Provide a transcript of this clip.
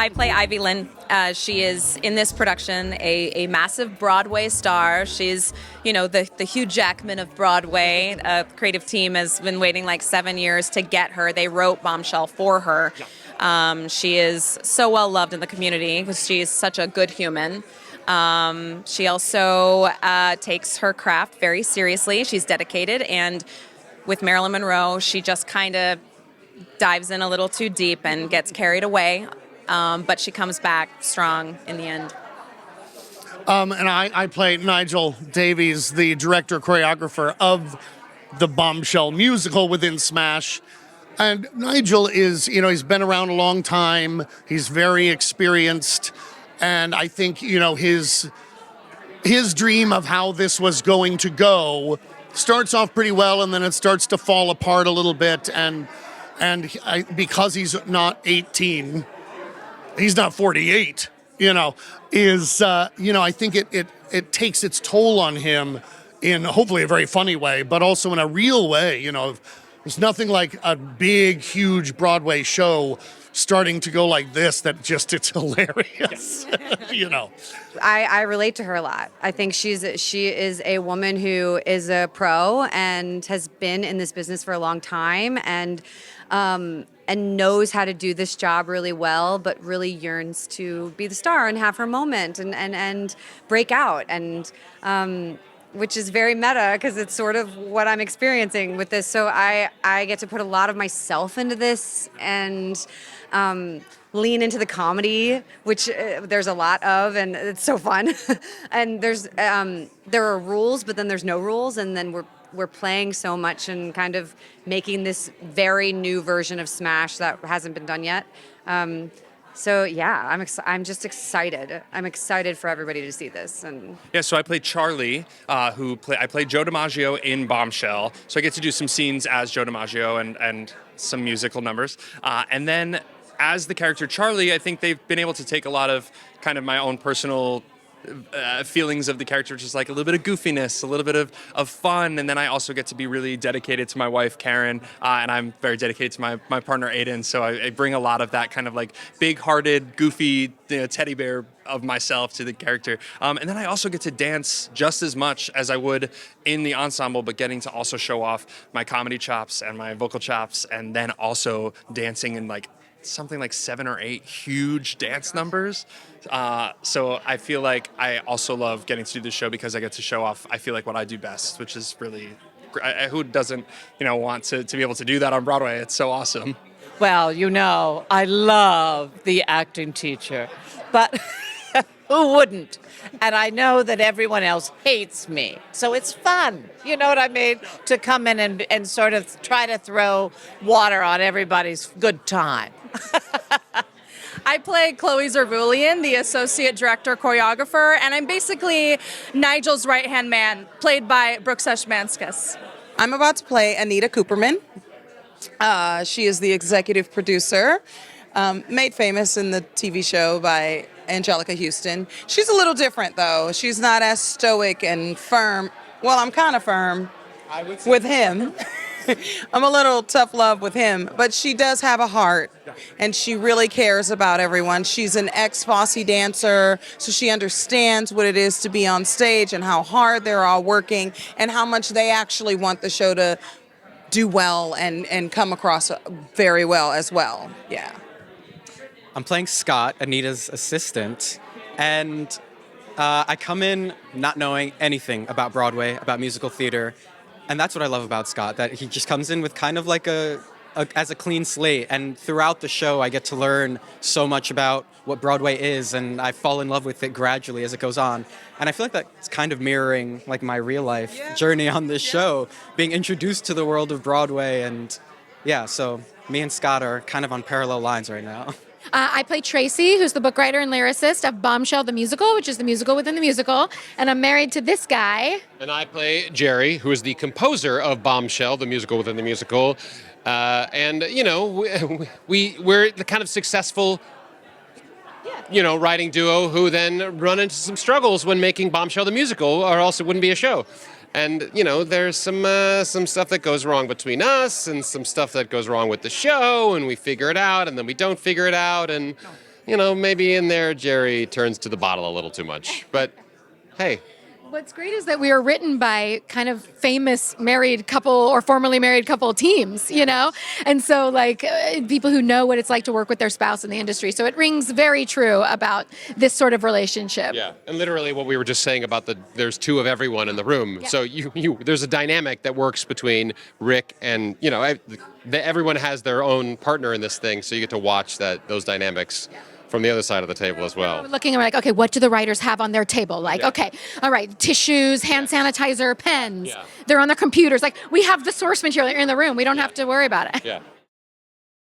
I play Ivy Lynn. She is, in this production, a massive Broadway star. She's, the Hugh Jackman of Broadway. The creative team has been waiting like 7 years to get her. They wrote Bombshell for her. She is so well loved in the community because she is such a good human. She also takes her craft very seriously. She's dedicated, and with Marilyn Monroe, she just kind of dives in a little too deep and gets carried away, but she comes back strong in the end. And I play Nigel Davies, the director choreographer of the Bombshell musical within Smash. And Nigel is, he's been around a long time. He's very experienced. And I think, his dream of how this was going to go starts off pretty well, and then it starts to fall apart a little bit. And because he's not 18, he's not 48, I think it takes its toll on him in hopefully a very funny way, but also in a real way. There's nothing like a big, huge Broadway show starting to go like this that just, it's hilarious, I relate to her a lot. I think she is a woman who is a pro and has been in this business for a long time and knows how to do this job really well, but really yearns to be the star and have her moment and break out. And which is very meta because it's sort of what I'm experiencing with this. So I get to put a lot of myself into this and lean into the comedy, which there's a lot of, and it's so fun. And there are rules, but then there's no rules, and then we're playing so much and kind of making this very new version of Smash that hasn't been done yet. So yeah, I'm just excited. I'm excited for everybody to see this. And yeah, so I played Charlie, I played Joe DiMaggio in Bombshell. So I get to do some scenes as Joe DiMaggio and some musical numbers. And then as the character Charlie, I think they've been able to take a lot of kind of my own personal feelings of the character, which is like a little bit of goofiness, a little bit of fun, and then I also get to be really dedicated to my wife Karen, and I'm very dedicated to my partner Aiden, so I bring a lot of that kind of like big-hearted, goofy teddy bear of myself to the character, and then I also get to dance just as much as I would in the ensemble, but getting to also show off my comedy chops and my vocal chops, and then also dancing in like something like 7 or 8 huge dance numbers. So I feel like I also love getting to do this show because I get to show off, I feel like, what I do best, which is really, who doesn't, want to be able to do that on Broadway? It's so awesome. Well, I love the acting teacher, but who wouldn't? And I know that everyone else hates me. So it's fun, you know what I mean? To come in and sort of try to throw water on everybody's good time. I play Chloe Zervulian, the associate director choreographer, and I'm basically Nigel's right-hand man, played by Brooks Eshmanskis. I'm about to play Anita Cooperman. She is the executive producer, made famous in the TV show by Angelica Houston. She's a little different, though. She's not as stoic and firm. Well, I'm kind of firm with him. I'm a little tough love with him, but she does have a heart, and she really cares about everyone. She's an ex-Fosse dancer, so she understands what it is to be on stage and how hard they're all working and how much they actually want the show to do well and come across very well as well. Yeah. I'm playing Scott, Anita's assistant, and I come in not knowing anything about Broadway, about musical theater. And that's what I love about Scott, that he just comes in with kind of like as a clean slate. And throughout the show, I get to learn so much about what Broadway is, and I fall in love with it gradually as it goes on. And I feel like that's kind of mirroring like my real life journey on this show, being introduced to the world of Broadway. And yeah, so me and Scott are kind of on parallel lines right now. I play Tracy, who's the book writer and lyricist of Bombshell the Musical, which is the musical within the musical. And I'm married to this guy. And I play Jerry, who is the composer of Bombshell, the musical within the musical. And, we're the kind of successful, writing duo who then run into some struggles when making Bombshell the musical, or else it wouldn't be a show. And, there's some stuff that goes wrong between us and some stuff that goes wrong with the show, and we figure it out, and then we don't figure it out. And maybe in there Jerry turns to the bottle a little too much. But hey. What's great is that we are written by kind of famous married couple or formerly married couple teams, And so people who know what it's like to work with their spouse in the industry. So it rings very true about this sort of relationship. Yeah, and literally what we were just saying about there's two of everyone in the room. Yeah. So there's a dynamic that works between Rick and, everyone has their own partner in this thing. So you get to watch those dynamics. Yeah. From the other side of the table as well. We're looking and we're like, okay, what do the writers have on their table? Okay, all right, tissues, hand sanitizer, pens. Yeah. They're on their computers. We have the source material in the room. We don't have to worry about it. Yeah.